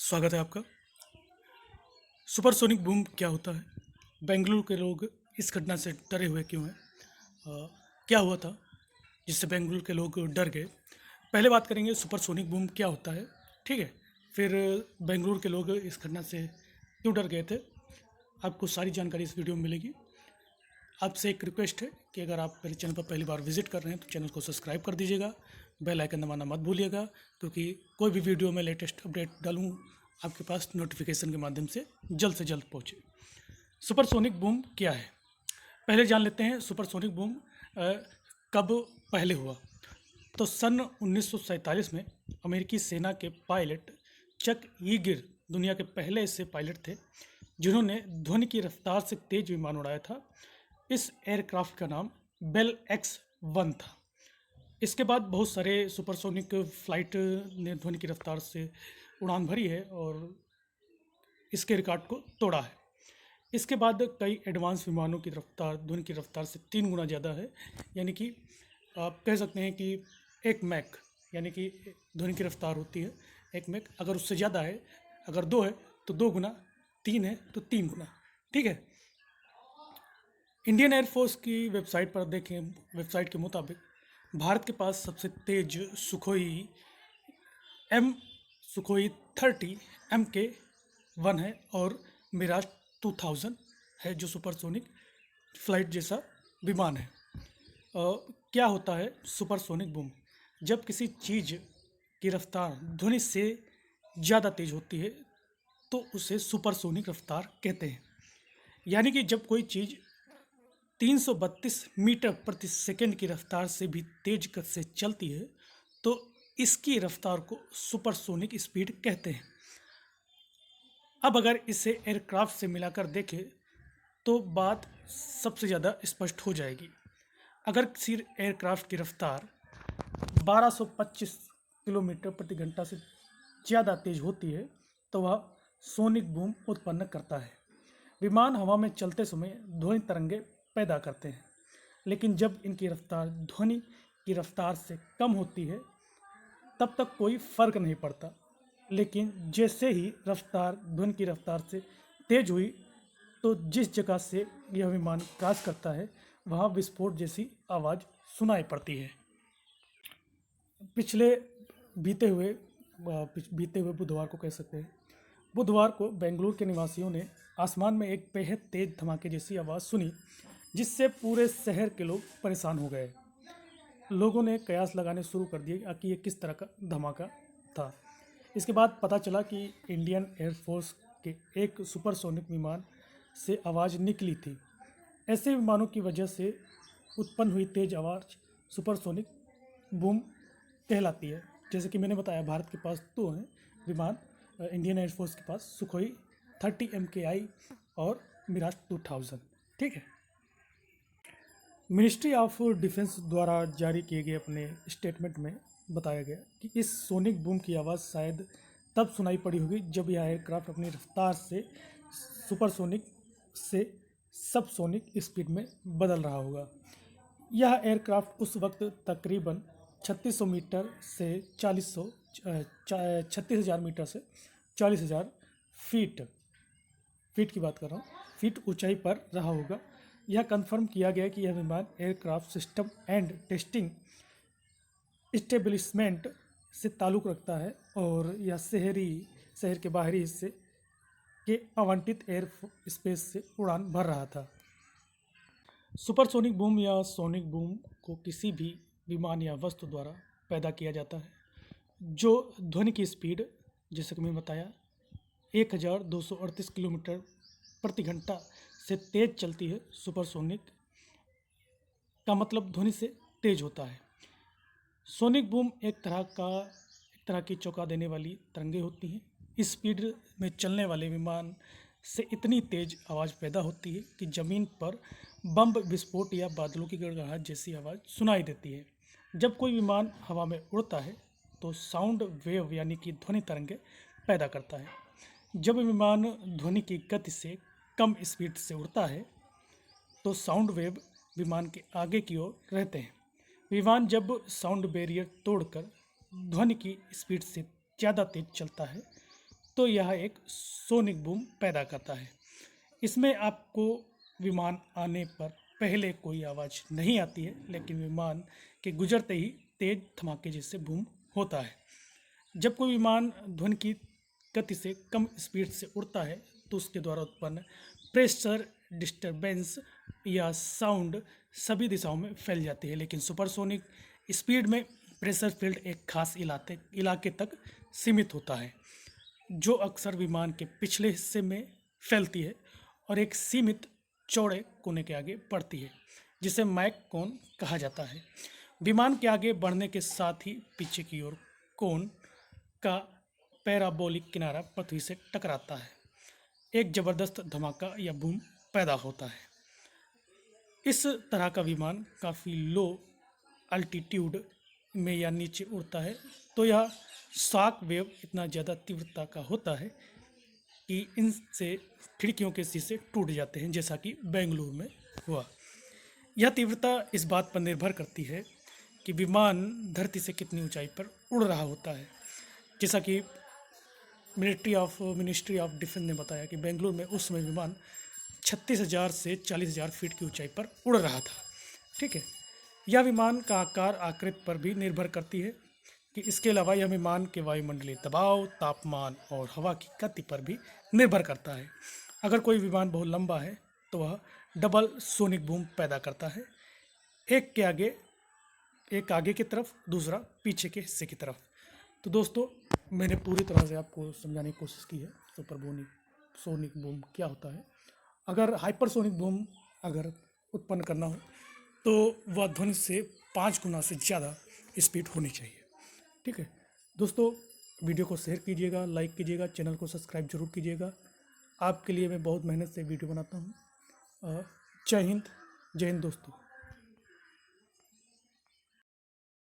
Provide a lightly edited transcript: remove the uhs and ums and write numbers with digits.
स्वागत है आपका। सुपरसोनिक बूम क्या होता है? बेंगलुरु के लोग इस घटना से डरे हुए क्यों हैं? क्या हुआ था जिससे बेंगलुरु के लोग डर गए? पहले बात करेंगे सुपरसोनिक बूम क्या होता है, ठीक है? फिर बेंगलुरु के लोग इस घटना से क्यों डर गए थे? आपको सारी जानकारी इस वीडियो में मिलेगी। आपसे एक रिक्वेस्ट है कि अगर आप मेरे चैनल पर पहली बार विजिट कर रहे हैं तो चैनल को सब्सक्राइब कर दीजिएगा, बेल आइकन दबाना मत भूलिएगा, क्योंकि कोई भी वीडियो में लेटेस्ट अपडेट डालूँ आपके पास नोटिफिकेशन के माध्यम से जल्द पहुँचे। सुपरसोनिक बूम क्या है, पहले जान लेते हैं। सुपरसोनिक बूम कब पहले हुआ? तो सन 1947 में अमेरिकी सेना के पायलट चक ईगिर दुनिया के पहले ऐसे पायलट थे जिन्होंने ध्वनि की रफ्तार से तेज विमान उड़ाया था। इस एयरक्राफ्ट का नाम बेल X-1 था। इसके बाद बहुत सारे सुपरसोनिक फ्लाइट ने ध्वनि की रफ्तार से उड़ान भरी है और इसके रिकॉर्ड को तोड़ा है। इसके बाद कई एडवांस विमानों की रफ्तार ध्वनि की रफ्तार से 3 गुना ज़्यादा है, यानी कि आप कह सकते हैं कि एक मैक, यानी कि ध्वनि की रफ्तार होती है एक मैक, अगर उससे ज़्यादा है, अगर 2 है तो 2 गुना, 3 है तो 3 गुना, ठीक है। इंडियन एयरफोर्स की वेबसाइट पर देखें, वेबसाइट के मुताबिक भारत के पास सबसे तेज सुखोई 30 MK-1 है और मिराज 2000 है जो सुपरसोनिक फ्लाइट जैसा विमान है। क्या होता है सुपरसोनिक बूम? जब किसी चीज़ की रफ्तार ध्वनि से ज़्यादा तेज होती है तो उसे सुपरसोनिक रफ्तार कहते हैं। यानी कि जब कोई चीज़ 332 मीटर प्रति सेकंड की रफ्तार से भी तेज गति से चलती है तो इसकी रफ्तार को सुपरसोनिक स्पीड कहते हैं। अब अगर इसे एयरक्राफ्ट से मिलाकर देखें तो बात सबसे ज़्यादा स्पष्ट हो जाएगी। अगर किसी एयरक्राफ्ट की रफ्तार 1225 किलोमीटर प्रति घंटा से ज़्यादा तेज होती है तो वह सोनिक बूम उत्पन्न करता है। विमान हवा में चलते समय ध्वनि तरंगे पैदा करते हैं, लेकिन जब इनकी रफ्तार ध्वनि की रफ्तार से कम होती है तब तक कोई फर्क नहीं पड़ता, लेकिन जैसे ही रफ्तार ध्वनि की रफ्तार से तेज हुई तो जिस जगह से यह विमान क्रॉस करता है वहाँ विस्फोट जैसी आवाज़ सुनाई पड़ती है। पिछले बीते हुए बुधवार को कह सकते हैं, बुधवार को बेंगलुरु के निवासियों ने आसमान में एक बेहद तेज धमाके जैसी आवाज़ सुनी जिससे पूरे शहर के लोग परेशान हो गए। लोगों ने कयास लगाने शुरू कर दिए कि ये किस तरह का धमाका था। इसके बाद पता चला कि इंडियन एयरफोर्स के एक सुपरसोनिक विमान से आवाज़ निकली थी। ऐसे विमानों की वजह से उत्पन्न हुई तेज आवाज़ सुपरसोनिक बूम कहलाती है। जैसे कि मैंने बताया, भारत के पास 2 हैं विमान, इंडियन एयरफोर्स के पास सुखोई 30 MKI और मिराज 2000, ठीक है। मिनिस्ट्री ऑफ डिफेंस द्वारा जारी किए गए अपने स्टेटमेंट में बताया गया कि इस सोनिक बूम की आवाज़ शायद तब सुनाई पड़ी होगी जब यह एयरक्राफ्ट अपनी रफ्तार से सुपरसोनिक से सबसोनिक स्पीड में बदल रहा होगा। यह एयरक्राफ्ट उस वक्त तकरीबन 3600 मीटर से 36,000 मीटर से 40,000 फीट की बात कर रहा हूँ, फीट ऊंचाई पर रहा होगा। यह कंफर्म किया गया कि यह विमान aircraft system and testing establishment से ताल्लुक़ रखता है और यह शहर के बाहरी हिस्से के आवंटित एयर स्पेस से उड़ान भर रहा था। सुपरसोनिक बूम या सोनिक बूम को किसी भी विमान या वस्तु द्वारा पैदा किया जाता है जो ध्वनि की स्पीड, जैसे कि मैं बताया, 1238 किलोमीटर प्रति घंटा से तेज चलती है। सुपरसोनिक का मतलब ध्वनि से तेज होता है। सोनिक बूम एक तरह की चौंका देने वाली तरंगें होती हैं। इस स्पीड में चलने वाले विमान से इतनी तेज आवाज़ पैदा होती है कि ज़मीन पर बम विस्फोट या बादलों की गड़गड़ाहट जैसी आवाज़ सुनाई देती है। जब कोई विमान हवा में उड़ता है तो साउंड वेव यानी कि ध्वनि तरंगें पैदा करता है। जब विमान ध्वनि की गति से कम स्पीड से उड़ता है तो साउंड वेव विमान के आगे की ओर रहते हैं। विमान जब साउंड बैरियर तोड़कर ध्वनि की स्पीड से ज़्यादा तेज चलता है तो यह एक सोनिक बूम पैदा करता है। इसमें आपको विमान आने पर पहले कोई आवाज़ नहीं आती है, लेकिन विमान के गुजरते ही तेज धमाके जैसे बूम होता है। जब कोई विमान ध्वनि की गति से कम स्पीड से उड़ता है तो उसके द्वारा उत्पन्न प्रेशर डिस्टरबेंस या साउंड सभी दिशाओं में फैल जाती है, लेकिन सुपरसोनिक स्पीड में प्रेशर फील्ड एक खास इलाके तक सीमित होता है, जो अक्सर विमान के पिछले हिस्से में फैलती है और एक सीमित चौड़े कोने के आगे पड़ती है, जिसे मैक कोन कहा जाता है। विमान के आगे बढ़ने के साथ ही पीछे की ओर कोन का पैराबोलिक किनारा पृथ्वी से टकराता है। एक ज़बरदस्त धमाका या बूम पैदा होता है। इस तरह का विमान काफ़ी लो अल्टीट्यूड में या नीचे उड़ता है तो यह शॉक वेव इतना ज़्यादा तीव्रता का होता है कि इनसे खिड़कियों के शीशे टूट जाते हैं, जैसा कि बेंगलुरु में हुआ। यह तीव्रता इस बात पर निर्भर करती है कि विमान धरती से कितनी ऊंचाई पर उड़ रहा होता है। जैसा कि मिनिस्ट्री ऑफ डिफेंस ने बताया कि बेंगलुरु में उस समय विमान 36,000 से 40,000 फीट की ऊंचाई पर उड़ रहा था। ठीक है, यह विमान का आकार आकृति पर भी निर्भर करती है कि इसके अलावा यह विमान के वायुमंडलीय दबाव, तापमान और हवा की गति पर भी निर्भर करता है। अगर कोई विमान बहुत लंबा है तो वह डबल सोनिक बूम पैदा करता है, एक आगे की तरफ, दूसरा पीछे के हिस्से की तरफ। तो दोस्तों, मैंने पूरी तरह से आपको समझाने की कोशिश की है सुपरसोनिक सोनिक बूम क्या होता है। अगर हाइपरसोनिक बूम अगर उत्पन्न करना हो तो वह ध्वनि से 5 गुना से ज़्यादा स्पीड होनी चाहिए। ठीक है दोस्तों, वीडियो को शेयर कीजिएगा, लाइक कीजिएगा, चैनल को सब्सक्राइब जरूर कीजिएगा। आपके लिए मैं बहुत मेहनत से वीडियो बनाता हूँ। जय हिंद दोस्तों।